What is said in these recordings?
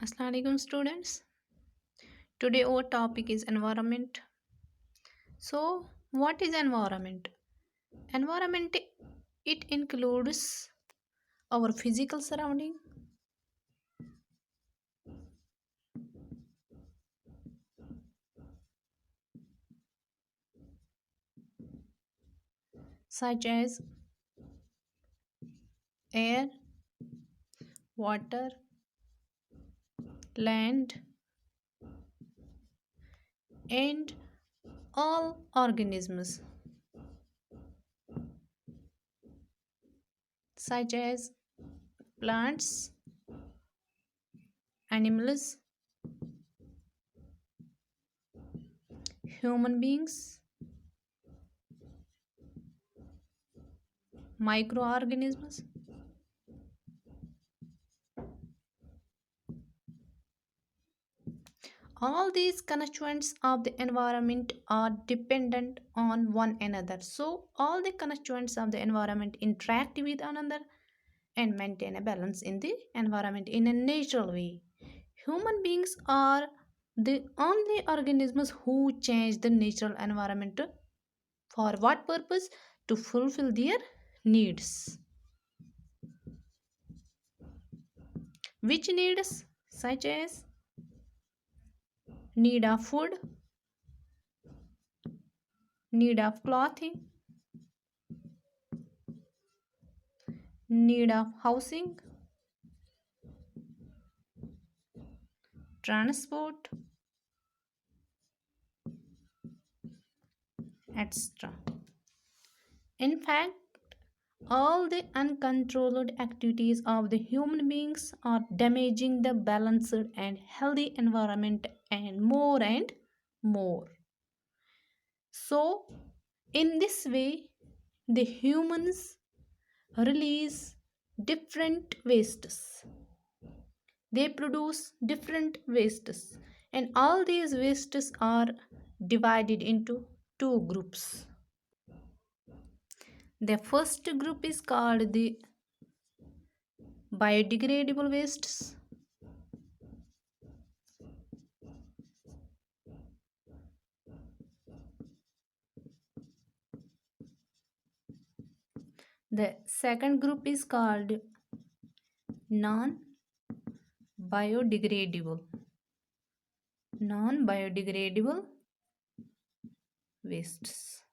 Assalamu alaikum students. Today our topic is environment. So what is environment? Environment, it includes our physical surrounding such as air, water, land and all organisms such as plants, animals, human beings, microorganisms. All these constituents of the environment are dependent on one another. So all the constituents of the environment interact with one another and maintain a balance in the environment in a natural way. Human beings are the only organisms who change the natural environment for what purpose? To fulfill their needs. Which needs? Such as need of food, need of clothing, need of housing, transport, etc. In fact, all the uncontrolled activities of the human beings are damaging the balanced and healthy environment and more and more. So, in this way, the humans release different wastes. They produce different wastes, and all these wastes are divided into two groups. The first group is called the biodegradable wastes. The second group is called non biodegradable. Non biodegradable wastes.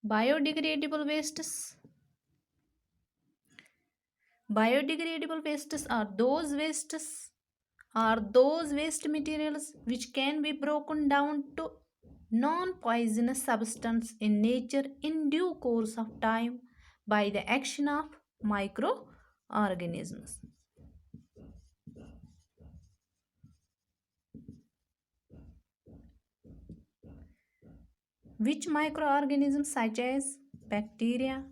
Biodegradable wastes. Biodegradable wastes are those waste materials which can be broken down to non-poisonous substance in nature in due course of time by the action of microorganisms. Which microorganisms such as bacteria,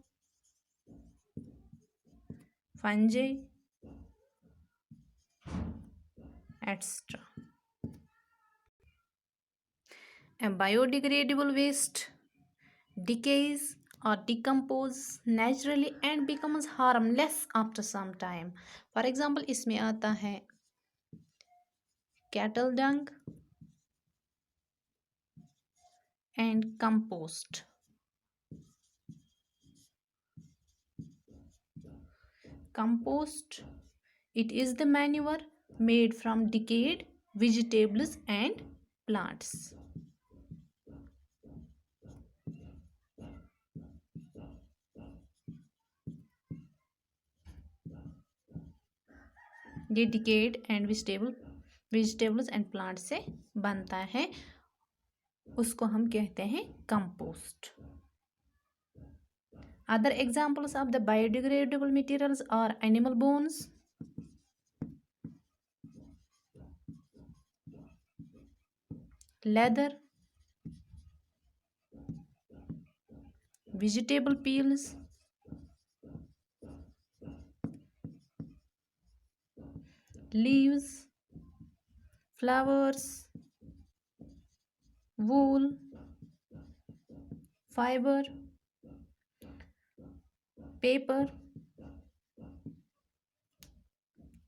fungi, etc. A biodegradable waste decays or decomposes naturally and becomes harmless after some time. For example, इसमें आता है cattle dung and compost. Compost, it is the manure made from decayed vegetables and plants. ये decade and vegetables and plant से बनता है, उसको हम कहते हैं compost. Other examples of the biodegradable materials are animal bones, leather, vegetable peels, leaves, flowers, wool, fiber, paper,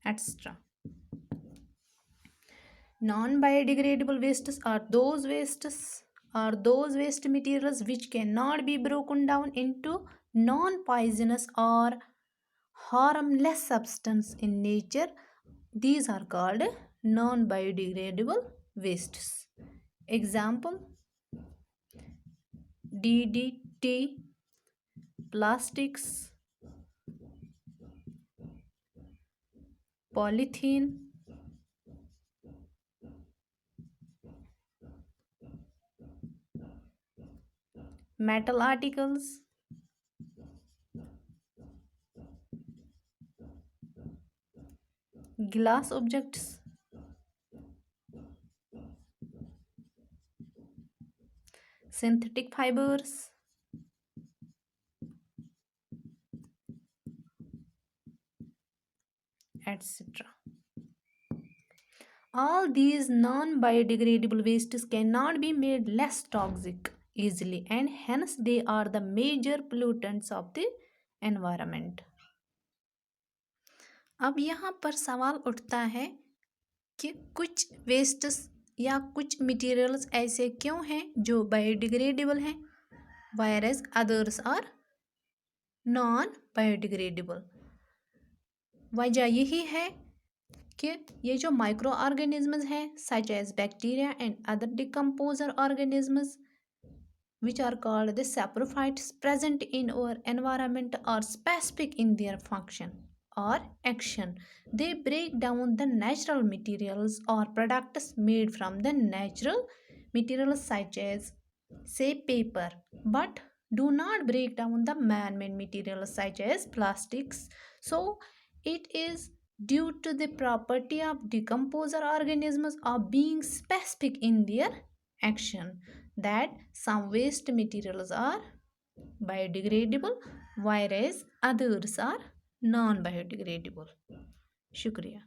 etc. Non-biodegradable wastes are those waste materials which cannot be broken down into non-poisonous or harmless substance in nature. These are called non-biodegradable wastes. Example: DDT, plastics, polythene, metal articles, glass objects, synthetic fibers, etc. All these non biodegradable wastes cannot be made less toxic easily, and hence they are the major pollutants of the environment. अब यहाँ पर सवाल उठता है कि कुछ wastes या कुछ मटेरियल्स ऐसे क्यों हैं जो बायोडिग्रेडेबल हैं, whereas others are non biodegradable. वजह यही है कि ये जो माइक्रो ऑर्गेनिजम्स हैं such as bacteria and other decomposer organisms which are called the saprophytes present in our environment are specific in their function or action. They break down the natural materials or products made from the natural materials such as say paper, but do not break down the man-made materials such as plastics. So it is due to the property of decomposer organisms of being specific in their action that some waste materials are biodegradable whereas others are non biodegradable. शुक्रिया.